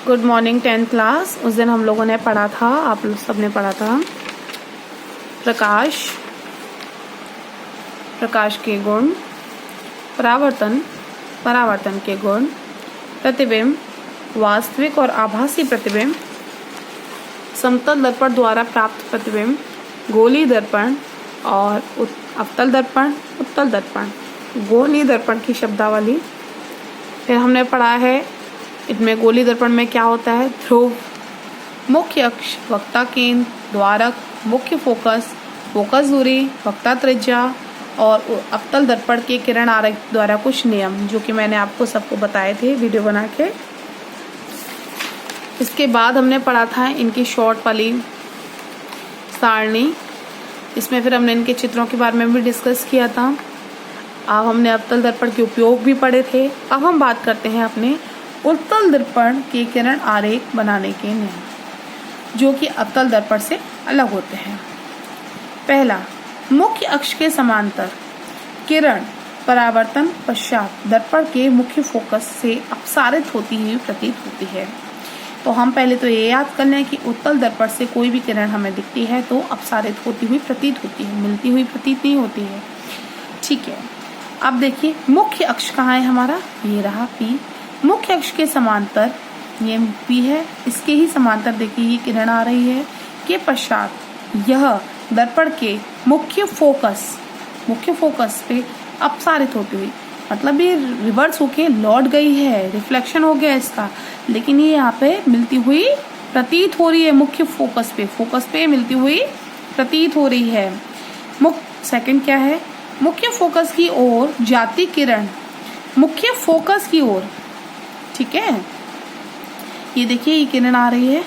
Good morning 10th class. उस दिन हम लोगों ने पढ़ा था, आप लोग सब ने पढ़ा था प्रकाश के गुण, परावर्तन के गुण, प्रतिबिंब, वास्तविक और आभासी प्रतिबिंब, समतल दर्पण द्वारा प्राप्त प्रतिबिंब, गोलीय दर्पण और अवतल दर्पण, उत्तल दर्पण। गोलीय दर्पण की शब्दावली फिर हमने पढ़ा है। इसमें गोलीय दर्पण में क्या होता है? ध्रुव, मुख्य अक्ष, वक्ता केंद्र, द्वारक, मुख्य फोकस, फोकस दूरी, वक्ता त्रिज्या और अवतल दर्पण के किरण आरेख द्वारा कुछ नियम, जो कि मैंने आपको सबको बताए थे वीडियो बना के। इसके बाद हमने पढ़ा था इनकी शॉर्ट वाली सारणी। इसमें फिर हमने इनके चित्रों के बारे में भी डिस्कस किया था। अब हमने अवतल दर्पण के उपयोग भी पढ़े थे। अब हम बात करते हैं अपने उत्तल दर्पण के किरण आरेख बनाने के नियम, जो कि अवतल दर्पण से अलग होते हैं। पहला, मुख्य अक्ष के समांतर किरण परावर्तन पश्चात दर्पण के मुख्य फोकस से अपसारित होती हुई प्रतीत होती है। तो हम पहले तो ये याद कर लें कि उत्तल दर्पण से कोई भी किरण हमें दिखती है तो अपसारित होती हुई प्रतीत होती है, मिलती हुई प्रतीत नहीं होती है। ठीक है, अब देखिए मुख्य अक्ष कहाँ है हमारा? ये रहा P। मुख्य अक्ष के समांतर ये P है, इसके ही समांतर देखिए ये किरण आ रही है। के पश्चात यह दर्पण के मुख्य फोकस पे अपसारित होती हुई, मतलब ये रिवर्स होके लौट गई है, रिफ्लेक्शन हो गया इसका, लेकिन ये यहाँ पे मिलती हुई प्रतीत हो रही है। मुख्य फोकस पे मिलती हुई प्रतीत हो रही है। सेकंड क्या है? मुख्य फोकस की ओर जाती किरण, मुख्य फोकस की ओर, ठीक है, ये देखिए ये किरण आ रही है,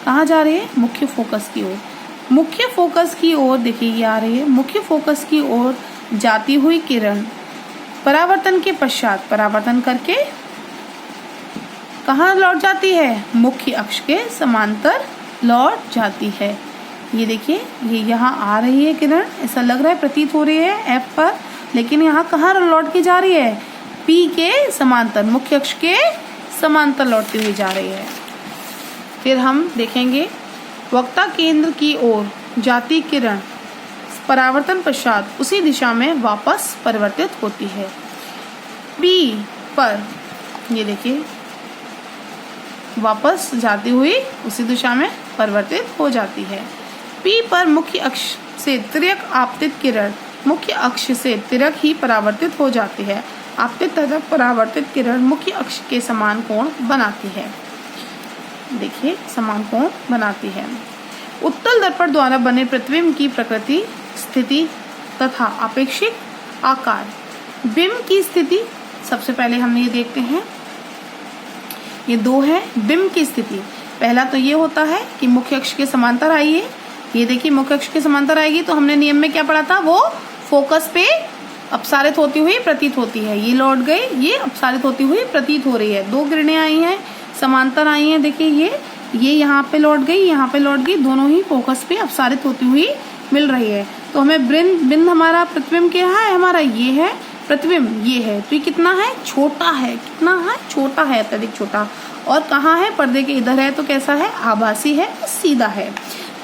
कहाँ जा रही है? मुख्य फोकस की ओर। मुख्य फोकस की ओर देखिए ये आ रही है, मुख्य फोकस की ओर जाती हुई किरण परावर्तन के पश्चात परावर्तन करके कहाँ लौट जाती है? मुख्य अक्ष के समांतर लौट जाती है। ये देखिए ये यहाँ आ रही है किरण, ऐसा लग रहा है, प्रतीत हो रही है F पर, लेकिन यहाँ कहाँ लौट के जा रही है? P के समांतर, मुख्य अक्ष के समांतर लौटती हुई जा रही है। फिर हम देखेंगे वक्ता केंद्र की ओर जाती किरण परावर्तन पश्चात उसी दिशा में वापस परिवर्तित होती है। P पर ये देखिए वापस जाती हुई उसी दिशा में परिवर्तित हो जाती है। P पर मुख्य अक्ष से तिर्यक आपतित किरण मुख्य अक्ष से तिर्यक ही परावर्तित हो जाती है। आपतित तथा परावर्तित किरण मुख्य अक्ष के समान कोण बनाती है। देखिए समान कोण बनाती है। उत्तल दर्पण द्वारा बने प्रतिबिंब की प्रकृति, स्थिति तथा अपेक्षित आकार। बिंब की स्थिति सबसे पहले हम ये देखते हैं, ये दो है। बिंब की स्थिति पहला तो ये होता है कि मुख्य अक्ष के समांतर आइए, ये देखिए मुख्य अक्ष के समांतर आएगी तो हमने नियम में क्या पढ़ा था? वो फोकस पे अपसारित होती हुई प्रतीत होती है। ये लौट गई, ये अपसारित होती हुई प्रतीत हो रही है। दो किरणें आई हैं, समांतर आई हैं, देखिए ये यहाँ पे लौट गई, यहाँ पे लौट गई, दोनों ही फोकस पे अपसारित होती हुई मिल रही है। तो हमें बिंब हमारा प्रतिबिंब क्या है? हमारा ये है प्रतिबिंब, ये है। तो ये कितना है? छोटा है। कितना है? छोटा है, अत्यधिक छोटा। और कहाँ है? पर्दे के इधर है। तो कैसा है? आभासी है, सीधा है।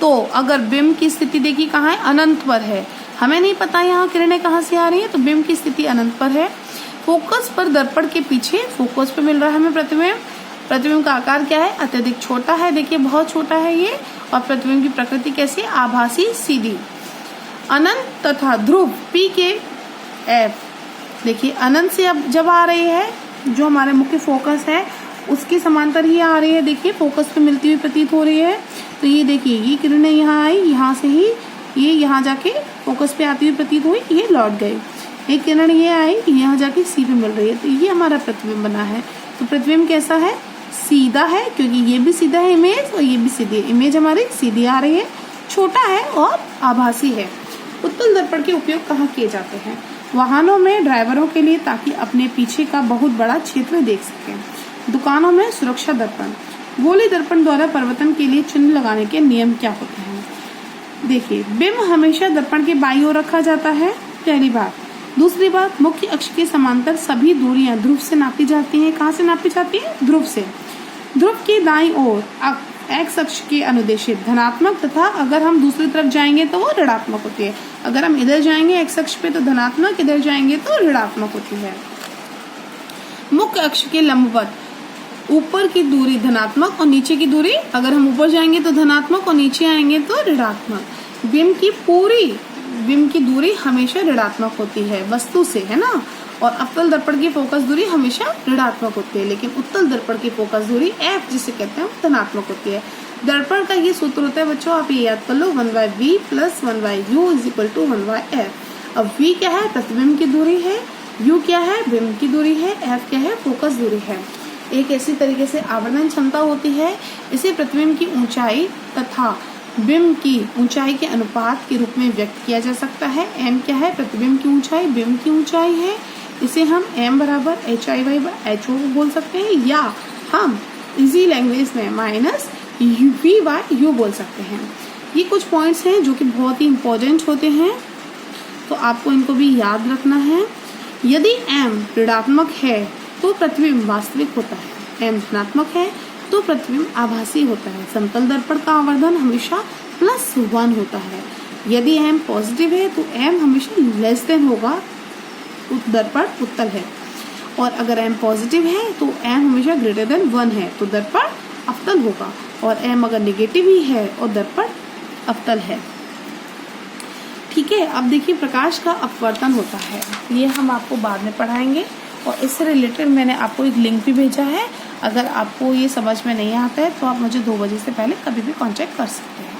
तो अगर बिंब की स्थिति देखिए कहाँ है? अनंत पर है। हमें नहीं पता यहाँ किरणें कहाँ से आ रही है, तो बिंब की स्थिति अनंत पर है। फोकस पर दर्पण के पीछे फोकस पे मिल रहा है हमें प्रतिबिंब। प्रतिबिंब का आकार क्या है? अत्यधिक छोटा है, देखिए बहुत छोटा है ये। और प्रतिबिंब की प्रकृति कैसी? आभासी, सीधी। अनंत तथा ध्रुव P के F, देखिए अनंत से अब जब आ रही है, जो हमारे मुख्य फोकस है उसके समांतर ही आ रही है, देखिए फोकस पे मिलती हुई प्रतीत हो रही है। तो ये देखिए ये किरणें यहाँ आई, यहाँ से ही ये यहाँ जाके फोकस पे आती हुई प्रतीत हुई, ये लौट गई। एक किरण ये आई, यहाँ जाके C पे मिल रही है। तो ये हमारा प्रतिबिंब बना है। तो प्रतिबिंब कैसा है? सीधा है, क्योंकि ये भी सीधा है इमेज और ये भी सीधी है। इमेज हमारी सीधी आ रही है, छोटा है और आभासी है। उत्तल दर्पण के उपयोग कहाँ किए जाते हैं? वाहनों में ड्राइवरों के लिए, ताकि अपने पीछे का बहुत बड़ा क्षेत्र देख सकें। दुकानों में सुरक्षा दर्पण। गोलीय दर्पण द्वारा परिवर्तन के लिए चिन्ह लगाने के नियम क्या होते हैं? देखिए बिंब हमेशा दर्पण के बाईं ओर रखा जाता है, पहली बात। दूसरी बात, मुख्य अक्ष के समांतर सभी दूरियां ध्रुव से नापी जाती हैं। कहाँ से नापी जाती है? ध्रुव से। ध्रुव की दाईं ओर एक्स अक्ष के अनुदेशित धनात्मक तथा अगर हम दूसरी तरफ जाएंगे तो वो ऋणात्मक होती है। अगर हम इधर जाएंगे एक्स अक्ष पे तो धनात्मक, इधर जाएंगे तो ऋणात्मक होती है। मुख्य अक्ष के लंबवत ऊपर की दूरी धनात्मक और नीचे की दूरी, अगर हम ऊपर जाएंगे तो धनात्मक और नीचे आएंगे तो ऋणात्मक। बिंब की दूरी हमेशा ऋणात्मक होती है वस्तु से, है ना। और अवतल दर्पण की फोकस दूरी हमेशा ऋणात्मक होती है, लेकिन उत्तल दर्पण की फोकस दूरी एफ जिसे कहते हैं धनात्मक होती है। दर्पण का ये सूत्र होता है बच्चों, आप ये याद कर लो, 1/v + 1/u = 1/f। अब v क्या है? प्रतिबिंब की दूरी है। u क्या है? बिंब की दूरी है। f क्या है? फोकस दूरी है। एक ऐसी तरीके से आवर्धन क्षमता होती है, इसे प्रतिबिंब की ऊंचाई तथा बिंब की ऊंचाई के अनुपात के रूप में व्यक्त किया जा सकता है। m क्या है? प्रतिबिंब की ऊंचाई, बिंब की ऊंचाई है। इसे हम m = hi/ho बोल सकते हैं, या हम इजी लैंग्वेज में -v/u बोल सकते हैं। ये कुछ पॉइंट्स हैं जो कि बहुत ही इंपॉर्टेंट होते हैं, तो आपको इनको भी याद रखना है। यदि m ऋणात्मक है तो प्रतिबिंब वास्तविक होता है, m धनात्मक है तो प्रतिबिंब आभासी होता है। समतल दर्पण का आवर्धन हमेशा +1 होता है। यदि m पॉजिटिव है तो m हमेशा << होगा, दर्पण उत्तल है। और अगर m पॉजिटिव है तो m हमेशा >1 है, तो दर्पण अवतल होगा। और m अगर नेगेटिव ही है और दर्पण अवतल है। ठीक है, अब देखिए प्रकाश का अपवर्तन होता है, ये हम आपको बाद में पढ़ाएंगे। और इससे रिलेटेड मैंने आपको एक लिंक भी भेजा है, अगर आपको ये समझ में नहीं आता है तो आप मुझे 2 बजे से पहले कभी भी कांटेक्ट कर सकते हैं।